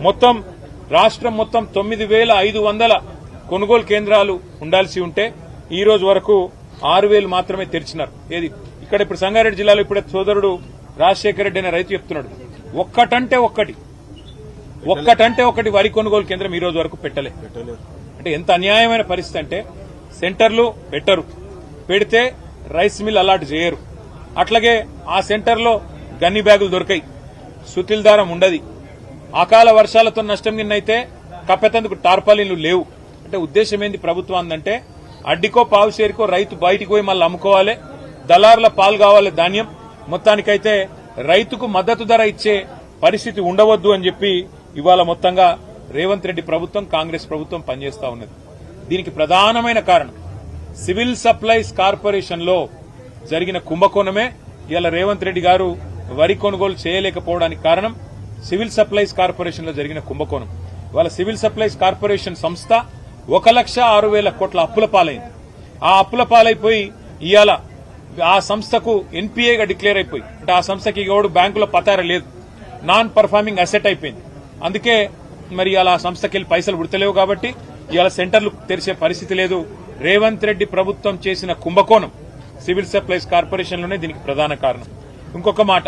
మొత్తం రాష్ట్రం మొత్తం 9,500 కొనుగోలు కేంద్రాలు ఉండాల్సి ఉంటే ఈ రోజు వరకు 6,000 మాత్రమే తెరిచినారు. ఏది ఇక్కడ ఇప్పుడు సంగారెడ్డి జిల్లాలో ఇప్పుడే సోదరుడు రాజశేఖర రెడ్డి అనే రైతు చెప్తున్నాడు, ఒక్కటంటే ఒకటి వరి కొనుగోలు కేంద్రం ఈ రోజు వరకు పెట్టలేదు. అంటే ఎంత అన్యాయమైన పరిస్థితి అంటే సెంటర్లు పెట్టరు, పెడితే రైస్ మిల్ అలాట్ చేయరు, అట్లాగే ఆ సెంటర్లో గన్ని బ్యాగులు దొరికాయి, సుతిల్ దారం ఉండదు, అకాల వర్షాలతో నష్టం కిందైతే కప్పెతందుకు టార్పాలిన్లు లేవు. అంటే ఉద్దేశం ఏంది ప్రభుత్వం అందంటే అడ్డికో పావుసేరికో రైతు బయటికి పోయి మళ్ళీ అమ్ముకోవాలి, దళారుల పాలు కావాలి ధాన్యం, మొత్తానికైతే రైతుకు మద్దతు ధర ఇచ్చే పరిస్థితి ఉండవద్దు అని చెప్పి ఇవాళ మొత్తంగా రేవంత్ రెడ్డి ప్రభుత్వం కాంగ్రెస్ ప్రభుత్వం పనిచేస్తా ఉన్నది. దీనికి ప్రధానమైన కారణం సివిల్ సప్లైస్ కార్పొరేషన్ లో జరిగిన కుంభకోణమే. ఇవాళ రేవంత్ రెడ్డి గారు వరి కొనుగోలు చేయలేకపోవడానికి కారణం సివిల్ సప్లైస్ కార్పొరేషన్ లో జరిగిన కుంభకోణం. ఇవాళ సివిల్ సప్లైస్ కార్పొరేషన్ సంస్థ 1,06,000 కోట్ల అప్పుల పాలైంది. ఆ అప్పుల పాలైపోయి ఇవాళ ఆ సంస్థకు ఎన్పీఏగా డిక్లేర్ అయిపోయి, అంటే ఆ సంస్థకి ఎవడు బ్యాంకులో పతార లేదు, నాన్ పర్ఫార్మింగ్ అసెట్ అయిపోయింది. అందుకే మరి ఇలా సంస్థకి వెళ్ళి పైసలు ఉడతలేవు కాబట్టి ఇవాళ సెంటర్లు తెరిచే పరిస్థితి లేదు. రేవంత్ రెడ్డి ప్రభుత్వం చేసిన కుంభకోణం సివిల్ సప్లైస్ కార్పొరేషన్లోనే దీనికి ప్రధాన కారణం. ఇంకొక మాట,